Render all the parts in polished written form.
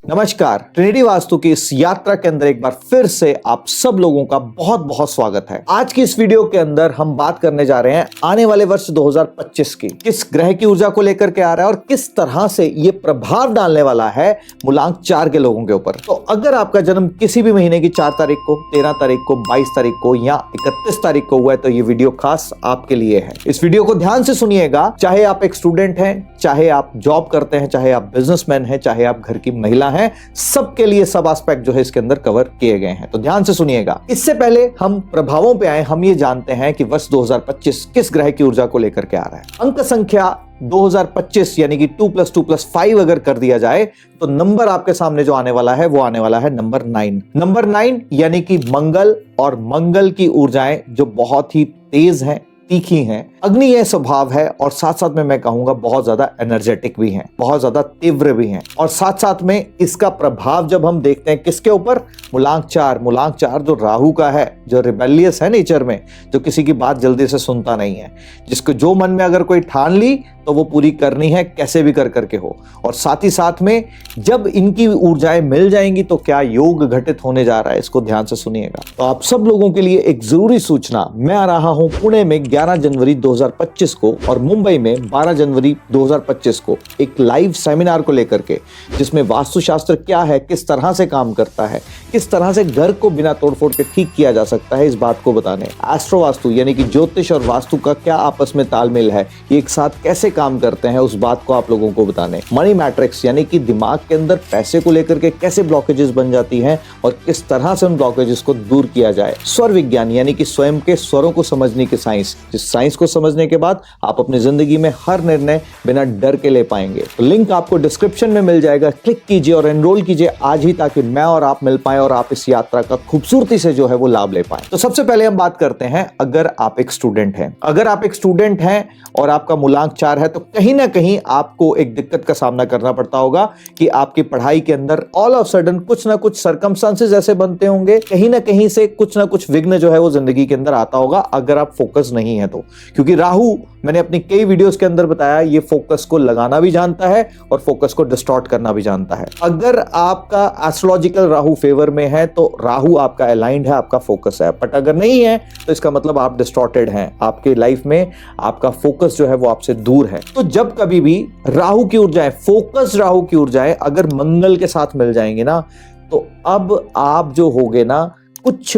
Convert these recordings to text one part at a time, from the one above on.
नमस्कार, ट्रिनिटी वास्तु की इस यात्रा के अंदर एक बार फिर से आप सब लोगों का बहुत बहुत स्वागत है। आज की इस वीडियो के अंदर हम बात करने जा रहे हैं आने वाले वर्ष 2025 की, किस ग्रह की ऊर्जा को लेकर के आ रहा है और किस तरह से ये प्रभाव डालने वाला है मूलांक 4 के लोगों के ऊपर। तो अगर आपका जन्म किसी भी महीने की 4 तारीख को, 13 तारीख को, 22 तारीख को या 31 तारीख को हुआ है तो ये वीडियो खास आपके लिए है। इस वीडियो को ध्यान से सुनिएगा, चाहे आप एक स्टूडेंट हैं, चाहे आप जॉब करते हैं, चाहे आप बिजनेसमैन हैं, चाहे आप घर की महिला हैं, सबके लिए सब एस्पेक्ट जो है इसके अंदर कवर किए गए हैं। तो ध्यान से सुनिएगा। इससे पहले हम प्रभावों पे आए, हम ये जानते हैं कि वर्ष 2025 किस ग्रह की ऊर्जा को लेकर के आ रहा है। अंक संख्या 2025 यानी कि 2 + 2 + 5 अगर कर दिया जाए तो नंबर आपके सामने जो आने वाला है वो आने वाला है नंबर 9। नंबर 9 यानी कि मंगल, और मंगल की ऊर्जाएं जो बहुत ही तेज हैं, तीखी हैं, अग्निय स्वभाव है, और साथ साथ में मैं कहूंगा बहुत ज्यादा एनर्जेटिक भी हैं, बहुत ज्यादा तीव्र भी हैं। और साथ साथ में इसका प्रभाव जब हम देखते हैं किसके ऊपर, मूलांक 4 जो राहु का है, जो रिबेलियस है नेचर में, जो किसी की बात जल्दी से सुनता नहीं है, जिसको जो मन में अगर कोई ठान ली तो वो पूरी करनी है, कैसे भी कर करके हो। और साथ ही साथ में जब इनकी ऊर्जाएं मिल जाएंगी तो क्या योग घटित होने जा रहा है, इसको ध्यान से सुनिएगा। तो आप सब लोगों के लिए एक जरूरी सूचना, मैं आ रहा हूं पुणे में 11 जनवरी 2025 को और मुंबई में 12 जनवरी 2025 को एक लाइव सेमिनार को लेकर के, जिसमें वास्तुशास्त्र क्या है, किस तरह से काम करता है, किस तरह से घर को बिना तोड़फोड़ के ठीक किया जा सकता है, इस बात को बताने। एस्ट्रो वास्तु यानी कि ज्योतिष और वास्तु का क्या आपस में तालमेल है, ये एक साथ कैसे काम करते हैं, उस बात को आप लोगों को बताने। मनी मैट्रिक्स यानी कि दिमाग के अंदर पैसे को लेकर के कैसे ब्लॉकेजेस बन जाती हैं और किस तरह से उन ब्लॉकेजेस को दूर किया जाए। स्वर विज्ञान यानी कि स्वयं के स्वरों को समझने की साइंस, जिस साइंस को समझने के बाद आप अपनी जिंदगी में हर निर्णय बिना डर के ले पाएंगे। तो लिंक आपको डिस्क्रिप्शन में मिल जाएगा, क्लिक कीजिए और एनरोल कीजिए आज ही, ताकि मैं और आप मिल पाए और आप इस यात्रा का खूबसूरती से जो है वो लाभ ले पाए। तो सबसे पहले हम बात करते हैं, अगर आप एक स्टूडेंट हैं, और आपका मूलांक 4 है तो कहीं ना कहीं आपको एक दिक्कत का सामना करना पड़ता होगा कि आपकी पढ़ाई के अंदर ऑल ऑफ सडन कुछ ना कुछ सर्कमस्टांसेस ऐसे बनते होंगे, कहीं ना कहीं से कुछ ना कुछ विघ्न जो है वो जिंदगी के अंदर आता होगा, अगर आप फोकस नहीं है तो। क्योंकि राहु, मैंने अपनी कई वीडियोस के अंदर बताया, ये फोकस को लगाना भी जानता है और फोकस को डिस्टॉर्ट करना भी जानता है। अगर आपका एस्ट्रोलॉजिकल राहु फेवर में है तो राहु आपका अलाइंड है, आपका फोकस है। बट अगर नहीं है तो इसका मतलब आप डिस्टॉर्टेड हैं, आपके लाइफ में आपका फोकस जो है वो आपसे दूर है। तो जब कभी भी राहु की ऊर्जाएं, फोकस राहु की ऊर्जाएं अगर मंगल के साथ मिल जाएंगे ना, तो अब आप जो होगे ना, कुछ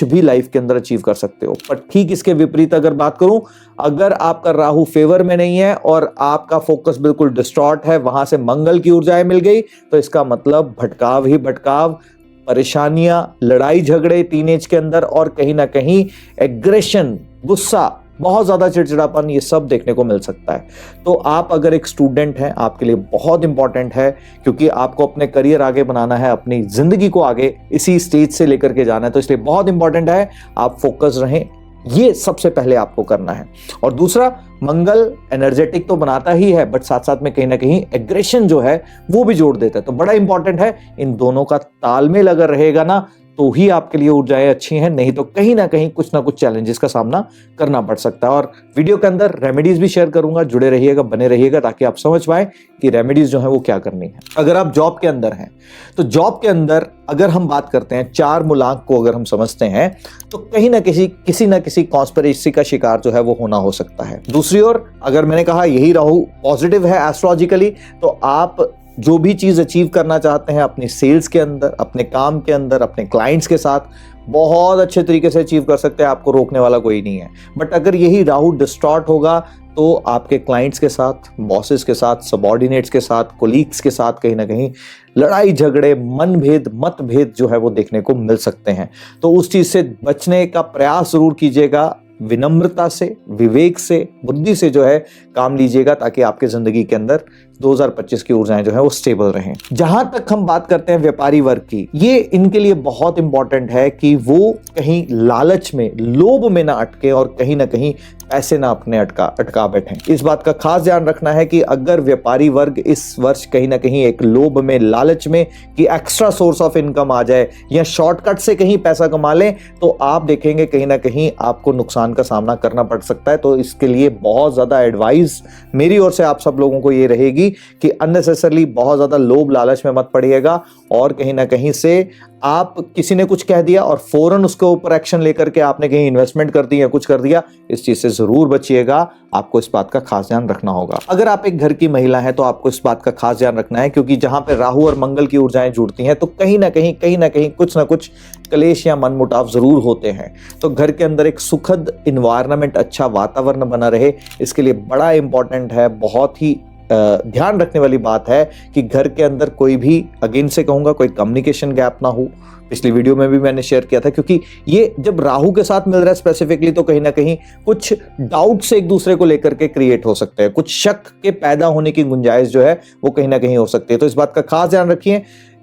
भी लाइफ के अंदर अचीव कर सकते हो। पर ठीक इसके विपरीत अगर बात करूं, अगर आपका राहु फेवर में नहीं है और आपका फोकस बिल्कुल डिस्टॉर्ट है, वहां से मंगल की ऊर्जाएं मिल गई तो इसका मतलब भटकाव ही भटकाव, परेशानियां, लड़ाई झगड़े टीनेज के अंदर, और कहीं ना कहीं एग्रेशन, गुस्सा, बहुत ज्यादा चिड़चिड़ापन, ये सब देखने को मिल सकता है। तो आप अगर एक स्टूडेंट हैं, आपके लिए बहुत इंपॉर्टेंट है, क्योंकि आपको अपने करियर आगे बनाना है, अपनी जिंदगी को आगे इसी स्टेज से लेकर के जाना है, तो इसलिए बहुत इंपॉर्टेंट है आप फोकस रहें, ये सबसे पहले आपको करना है। और दूसरा, मंगल एनर्जेटिक तो बनाता ही है, बट साथ साथ में कहीं ना कहीं एग्रेशन जो है वो भी जोड़ देता है। तो बड़ा इंपॉर्टेंट है, इन दोनों का तालमेल अगर रहेगा ना तो ही आपके लिए ऊर्जाएं अच्छी हैं, नहीं तो कहीं ना कहीं कुछ ना कुछ चैलेंजेस का सामना करना पड़ सकता है। और वीडियो के अंदर रेमेडीज भी शेयर करूंगा, जुड़े रहिएगा, बने रहिएगा, ताकि आप समझ पाए कि रेमेडीज जो है वो क्या करनी है। अगर आप जॉब के अंदर हैं तो जॉब के अंदर अगर हम बात करते हैं 4 मूलांक को अगर हम समझते हैं तो कहीं ना किसी ना किसी कॉन्स्पिरेसी का शिकार जो है वो होना हो सकता है। दूसरी ओर, अगर मैंने कहा यही राहु पॉजिटिव है एस्ट्रोलॉजिकली, तो आप जो भी चीज अचीव करना चाहते हैं अपनी सेल्स के अंदर, अपने काम के अंदर, अपने क्लाइंट्स के साथ, बहुत अच्छे तरीके से अचीव कर सकते हैं, आपको रोकने वाला कोई नहीं है। बट अगर यही राहु डिस्टॉर्ट होगा तो आपके क्लाइंट्स के साथ, बॉसेस के साथ, सबऑर्डिनेट्स के साथ, कोलीग्स के साथ कहीं ना कहीं लड़ाई झगड़े, मनभेद, मतभेद जो है वो देखने को मिल सकते हैं। तो उस चीज से बचने का प्रयास जरूर कीजिएगा, विनम्रता से, विवेक से, बुद्धि से जो है काम लीजिएगा, ताकि आपके जिंदगी के अंदर 2025 की ऊर्जाएं जो है वो स्टेबल रहें। जहां तक हम बात करते हैं व्यापारी वर्ग की, ये इनके लिए बहुत इंपॉर्टेंट है कि वो कहीं लालच में, लोभ में ना अटके और कहीं ना कहीं पैसे ना अपने अटका बैठे। इस बात का खास ध्यान रखना है कि अगर व्यापारी वर्ग इस वर्ष कहीं ना कहीं एक लोभ में, लालच में कि एक्स्ट्रा सोर्स ऑफ इनकम आ जाए या शॉर्टकट से कहीं पैसा कमा लें, तो आप देखेंगे कहीं ना कहीं आपको नुकसान का सामना करना पड़ सकता है। तो इसके लिए बहुत ज्यादा एडवाइस मेरी ओर से आप सब लोगों को ये रहेगी रहेगी कि अननेसेसरली बहुत ज्यादा लोभ लालच में मत पड़िएगा और कहीं ना कहीं से आप किसी ने कुछ कह दिया और फौरन उसके ऊपर एक्शन लेकर के आपने कहीं इन्वेस्टमेंट कर दी या कुछ कर दिया, इस चीज से जरूर बचिएगा। आपको इस बात का खास ध्यान रखना होगा। अगर आप एक घर की महिला हैं तो आपको इस बात का खास ध्यान रखना है, क्योंकि जहां पे राहु और मंगल की ऊर्जाएं जुड़ती हैं तो कहीं ना कहीं कुछ ना कुछ क्लेश या मनमुटाव जरूर होते हैं। तो घर के अंदर एक सुखद इन्वायरमेंट, अच्छा वातावरण बना रहे, इसके लिए बड़ा इंपॉर्टेंट है, बहुत ही ध्यान रखने वाली बात है कि घर के अंदर कोई भी, अगेन से कहूंगा, कोई कम्युनिकेशन गैप ना हो। पिछली वीडियो में भी मैंने शेयर किया था, क्योंकि ये जब राहु के साथ मिल रहा है स्पेसिफिकली तो कहीं ना कहीं कुछ डाउट्स एक दूसरे को लेकर के क्रिएट हो सकते हैं, कुछ शक के पैदा होने की गुंजाइश जो है वो कहीं ना कहीं हो सकती है। तो इस बात का खास ध्यान रखिए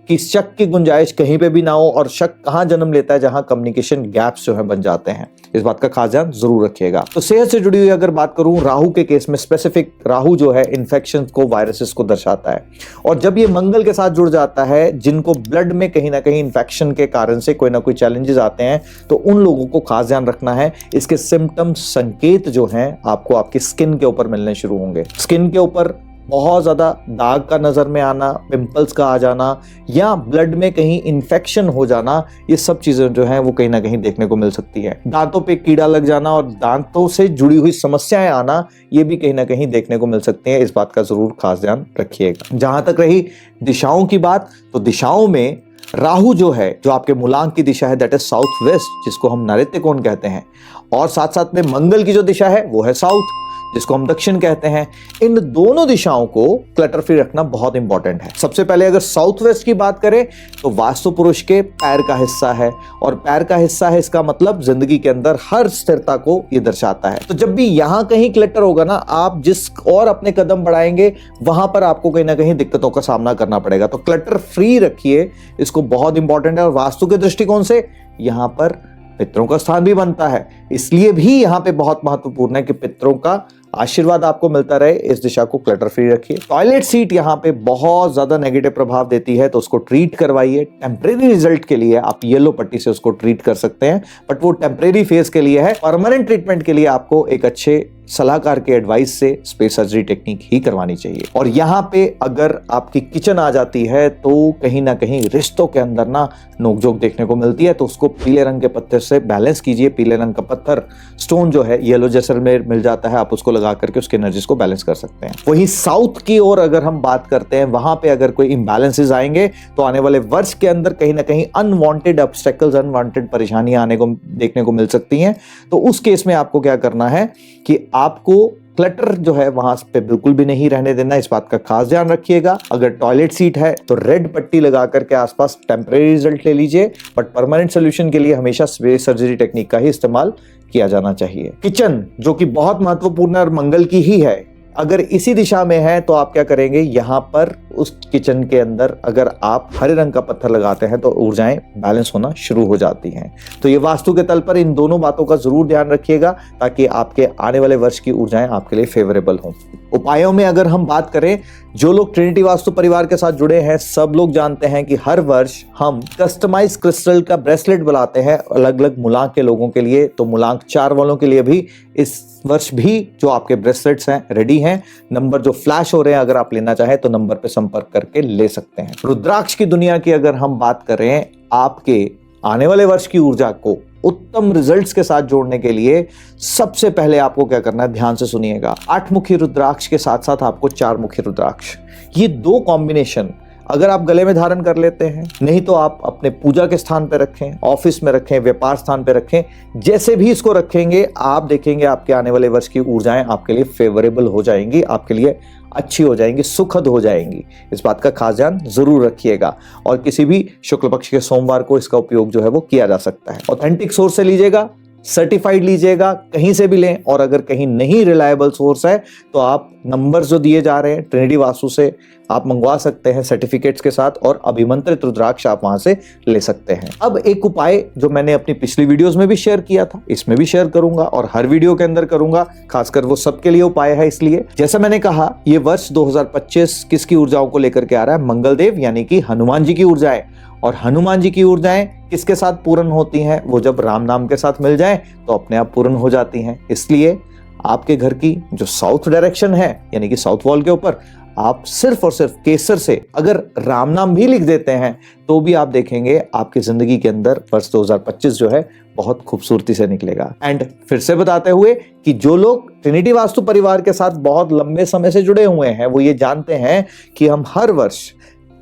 कि शक की गुंजाइश कहीं पे भी ना हो, और शक कहां जन्म लेता है, जहां कम्युनिकेशन गैप्स जो है बन जाते हैं। इस बात का खास ध्यान जरूर रखिएगा। तो सेहत से जुड़ी हुई अगर बात करूं, राहु के केस में स्पेसिफिक, राहु जो है इन्फेक्शन को, वायरसेस को दर्शाता है, और जब ये मंगल के साथ जुड़ जाता है, जिनको ब्लड में कहीं ना कहीं इन्फेक्शन के कारण से कोई ना कोई चैलेंजेस आते हैं, तो उन लोगों को खास ध्यान रखना है। इसके सिम्टम्स, संकेत जो हैं आपको आपकी स्किन के ऊपर मिलने शुरू होंगे। स्किन के ऊपर बहुत ज़्यादा दाग का नज़र में आना, पिंपल्स का आ जाना, या ब्लड में कहीं इन्फेक्शन हो जाना, ये सब चीज़ें जो हैं वो कहीं ना कहीं देखने को मिल सकती है। दांतों पे कीड़ा लग जाना और दांतों से जुड़ी हुई समस्याएं आना, ये भी कहीं ना कहीं देखने को मिल सकती हैं। इस बात का ज़रूर खास ध्यान रखिएगा। जहाँ तक रही दिशाओं की बात, तो दिशाओं में राहु जो है, जो आपके मूलांक की दिशा है, दैट इज साउथ वेस्ट, जिसको हम नैऋत्य कोण कहते हैं, और साथ साथ में मंगल की जो दिशा है वो है साउथ, जिसको हम दक्षिण कहते हैं। इन दोनों दिशाओं को क्लटर फ्री रखना बहुत इंपॉर्टेंट है। सबसे पहले अगर साउथ वेस्ट की बात करें तो वास्तु पुरुष के पैर का हिस्सा है, और पैर का हिस्सा है, इसका मतलब जिंदगी के अंदर हर स्थिरता को ये दर्शाता है। तो जब भी यहां कहीं क्लटर होगा ना, आप जिस और अपने कदम बढ़ाएंगे वहां पर आपको कहीं ना कहीं दिक्कतों का सामना करना पड़ेगा। तो क्लटर फ्री रखिए, इसको बहुत इंपॉर्टेंट है। और वास्तु के दृष्टिकोण से यहां पर पितरों का स्थान भी बनता है, इसलिए भी यहां पे बहुत महत्वपूर्ण है कि पितरों का आशीर्वाद आपको मिलता रहे। इस दिशा को क्लटर फ्री रखिए। टॉयलेट सीट यहाँ पे बहुत ज्यादा नेगेटिव प्रभाव देती है, तो उसको ट्रीट करवाइए। टेम्परेरी रिजल्ट के लिए आप येलो पट्टी से उसको ट्रीट कर सकते हैं, बट वो टेम्परेरी फेज के लिए है। परमानेंट ट्रीटमेंट के लिए आपको एक अच्छे सलाहकार के एडवाइस से स्पेस सर्जरी टेक्निक ही करवानी चाहिए। और यहाँ पे अगर आपकी किचन आ जाती है तो कहीं ना कहीं रिश्तों के अंदर ना नोकझोंक देखने को मिलती है, तो उसको पीले रंग के पत्थर से बैलेंस कीजिए। पीले रंग का पत्थर, स्टोन जो है, येलो जैसलमेर मिल जाता है, आप उसको लगा करके उसके एनर्जीज को बैलेंस कर सकते हैं। वहीं साउथ की ओर अगर हम बात करते हैं, वहां पे अगर कोई इम्बैलेंसेस आएंगे तो आने वाले वर्ष के अंदर कहीं ना कहीं अनवांटेड ऑब्स्टेकल्स, अनवांटेड परेशानियां आने को देखने को मिल सकती हैं। तो उस केस में आपको क्या करना है कि आपको क्लटर जो है वहां पे बिल्कुल भी नहीं रहने देना। इस बात का खास ध्यान रखिएगा। अगर टॉयलेट सीट है तो रेड पट्टी लगा करके आसपास टेम्परेरी रिजल्ट ले लीजिए, बट परमानेंट सोल्यूशन के लिए हमेशा स्पेस सर्जरी टेक्निक का ही इस्तेमाल किया जाना चाहिए। किचन जो कि बहुत महत्वपूर्ण और मंगल की ही है, अगर इसी दिशा में है तो आप क्या करेंगे, यहां पर उस किचन के अंदर अगर आप हरे रंग का पत्थर लगाते हैं तो ऊर्जाएं बैलेंस होना शुरू हो जाती हैं। तो ये वास्तु के तल पर इन दोनों बातों का जरूर ध्यान रखिएगा, ताकि आपके आने वाले वर्ष की ऊर्जाएं आपके लिए फेवरेबल हों। उपायों में अगर हम बात करें, जो लोग ट्रिनिटी वास्तु परिवार के साथ जुड़े हैं सब लोग जानते हैं कि हर वर्ष हम कस्टमाइज क्रिस्टल का ब्रेसलेट बनाते हैं अलग अलग मूलांक के लोगों के लिए। तो मूलांक 4 वालों के लिए भी इस वर्ष भी जो आपके ब्रेसलेट्स हैं रेडी हैं। नंबर जो फ्लैश हो रहे हैं, अगर आप लेना चाहें तो नंबर पे संपर्क करके ले सकते हैं। रुद्राक्ष की दुनिया की अगर हम बात करें, आपके आने वाले वर्ष की ऊर्जा को उत्तम रिजल्ट्स के साथ जोड़ने के लिए सबसे पहले आपको क्या करना है, ध्यान से सुनिएगा। 8 मुखी रुद्राक्ष के साथ साथ आपको 4 मुखी रुद्राक्ष, ये 2 कॉम्बिनेशन अगर आप गले में धारण कर लेते हैं, नहीं तो आप अपने पूजा के स्थान पे रखें, ऑफिस में रखें, व्यापार स्थान पे रखें, जैसे भी इसको रखेंगे आप देखेंगे आपके आने वाले वर्ष की ऊर्जाएं आपके लिए फेवरेबल हो जाएंगी, आपके लिए अच्छी हो जाएंगी, सुखद हो जाएंगी। इस बात का खास ध्यान जरूर रखिएगा। और किसी भी शुक्ल पक्ष के सोमवार को इसका उपयोग जो है वो किया जा सकता है। ऑथेंटिक सोर्स से लीजिएगा, सर्टिफाइड लीजिएगा, कहीं से भी लें। और अगर कहीं नहीं रिलायबल सोर्स है तो आप नंबर जो दिए जा रहे हैं ट्रिनिटी वास्तु से आप मंगवा सकते हैं सर्टिफिकेट्स के साथ, और अभिमंत्रित रुद्राक्ष आप वहां से ले सकते हैं। अब एक उपाय जो मैंने अपनी पिछली वीडियोस में भी शेयर किया था, इसमें भी शेयर करूंगा और हर वीडियो के अंदर करूंगा, खासकर वो सबके लिए उपाय है। इसलिए जैसा मैंने कहा, ये वर्ष 2025 किसकी ऊर्जाओं को लेकर के आ रहा है, मंगलदेव यानी कि हनुमान जी की ऊर्जाएं। और हनुमान जी की ऊर्जाएं किसके साथ पूर्ण होती हैं, वो जब राम नाम के साथ मिल जाएं तो अपने आप पूर्ण हो जाती हैं। इसलिए आपके घर की जो साउथ डायरेक्शन है, यानी कि साउथ वॉल के ऊपर, आप सिर्फ और सिर्फ केसर से अगर राम नाम भी लिख देते हैं तो भी आप देखेंगे आपकी जिंदगी के अंदर वर्ष 2025 जो है बहुत खूबसूरती से निकलेगा। एंड फिर से बताते हुए कि जो लोग ट्रिनिटी वास्तु परिवार के साथ बहुत लंबे समय से जुड़े हुए हैं वो ये जानते हैं कि हम हर वर्ष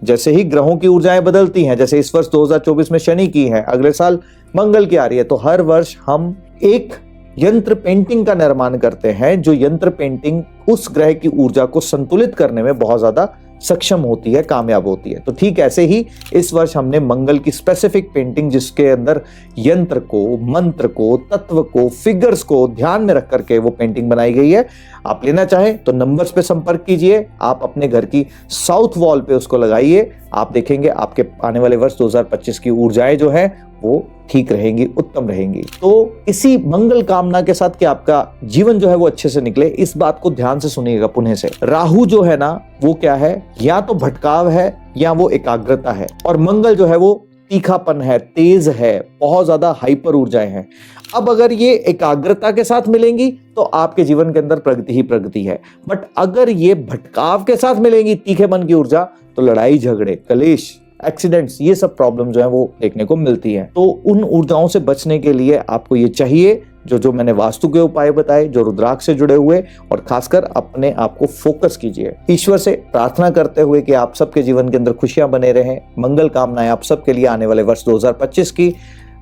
जैसे ही ग्रहों की ऊर्जाएं बदलती हैं, जैसे इस वर्ष 2024 में शनि की है, अगले साल मंगल की आ रही है, तो हर वर्ष हम एक यंत्र पेंटिंग का निर्माण करते हैं जो यंत्र पेंटिंग उस ग्रह की ऊर्जा को संतुलित करने में बहुत ज्यादा सक्षम होती है, कामयाब होती है। तो ठीक ऐसे ही इस वर्ष हमने मंगल की स्पेसिफिक पेंटिंग जिसके अंदर यंत्र को, मंत्र को, तत्व को, फिगर्स को ध्यान में रख करके वो पेंटिंग बनाई गई है। आप लेना चाहें तो नंबर्स पे संपर्क कीजिए, आप अपने घर की साउथ वॉल पे उसको लगाइए, आप देखेंगे आपके आने वाले वर्ष 2025 की ऊर्जाएं जो है वो ठीक रहेंगी, उत्तम रहेंगी। तो इसी मंगल कामना के साथ कि आपका जीवन जो है वो अच्छे से निकले, इस बात को ध्यान से सुनिएगा पुनः से। राहु जो है ना वो क्या है, या तो भटकाव है या वो एकाग्रता है, और मंगल जो है वो तीखापन है, तेज है, बहुत ज्यादा हाइपर ऊर्जाएं हैं। अब अगर ये एकाग्रता के साथ मिलेंगी तो आपके जीवन के अंदर प्रगति ही प्रगति है, बट अगर ये भटकाव के साथ मिलेंगी, तीखेपन की ऊर्जा, तो लड़ाई झगड़े, कलेश, एक्सीडेंट्स, ये सब प्रॉब्लम जो है वो देखने को मिलती है। तो उन ऊर्जाओं से बचने के लिए आपको ये चाहिए जो मैंने वास्तु के उपाय बताए, जो रुद्राक्ष से जुड़े हुए, और खासकर अपने आप को फोकस कीजिए। ईश्वर से प्रार्थना करते हुए कि आप सबके जीवन के अंदर खुशियां बने रहें। मंगल कामनाएं आप सबके लिए आने वाले वर्ष 2025 की,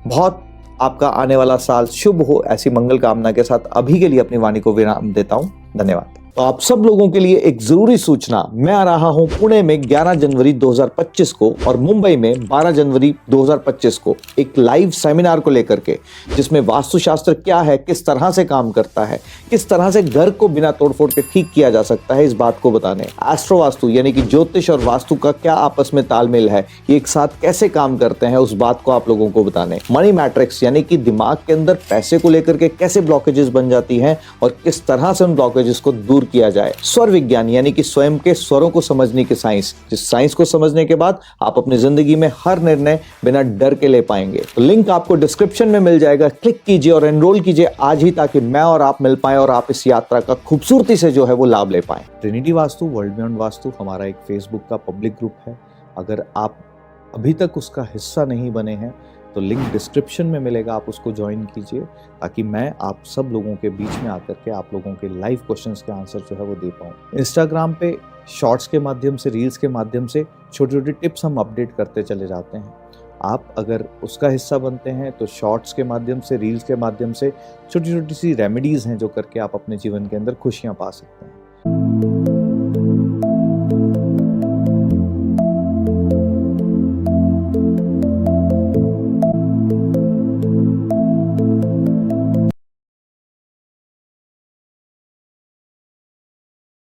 बहुत आपका आने वाला साल शुभ हो, ऐसी मंगल कामना के साथ अभी के लिए अपनी वाणी को विराम देता हूं। धन्यवाद। तो आप सब लोगों के लिए एक जरूरी सूचना, मैं आ रहा हूं पुणे में 11 जनवरी 2025 को और मुंबई में 12 जनवरी 2025 को एक लाइव सेमिनार को लेकर के, जिसमें वास्तुशास्त्र क्या है, किस तरह से काम करता है, किस तरह से घर को बिना तोड़फोड़ के ठीक किया जा सकता है, इस बात को बताने। एस्ट्रो वास्तु यानी कि ज्योतिष और वास्तु का क्या आपस में तालमेल है, ये एक साथ कैसे काम करते हैं, उस बात को आप लोगों को बताने। मनी मैट्रिक्स यानी कि दिमाग के अंदर पैसे को लेकर के कैसे ब्लॉकेजेस बन जाती हैं और किस तरह से उन ब्लॉकेजेस को दूर किया जाए। स्वर विज्ञान यानी कि स्वयं के स्वरों को समझने की साइंस, जिस साइंस को समझने के बाद आप अपनी जिंदगी में हर निर्णय बिना डर के ले पाएंगे। तो लिंक आपको डिस्क्रिप्शन में मिल जाएगा, क्लिक कीजिए और एनरोल कीजिए आज ही, ताकि मैं और आप मिल पाए और आप इस यात्रा का खूबसूरती से जो है वो लाभ ले पाए। Trinity vastu, world beyond vastu हमारा एक फेसबुक का पब्लिक ग्रुप है। अगर आप अभी तक उसका हिस्सा नहीं बने हैं तो लिंक डिस्क्रिप्शन में मिलेगा, आप उसको ज्वाइन कीजिए, ताकि मैं आप सब लोगों के बीच में आकर के आप लोगों के लाइव क्वेश्चंस के आंसर जो है वो दे पाऊँ। इंस्टाग्राम पे शॉर्ट्स के माध्यम से, रील्स के माध्यम से छोटी छोटी टिप्स हम अपडेट करते चले जाते हैं। आप अगर उसका हिस्सा बनते हैं तो शॉर्ट्स के माध्यम से, रील्स के माध्यम से छोटी छोटी सी रेमेडीज़ हैं जो करके आप अपने जीवन के अंदर खुशियाँ पा सकते हैं।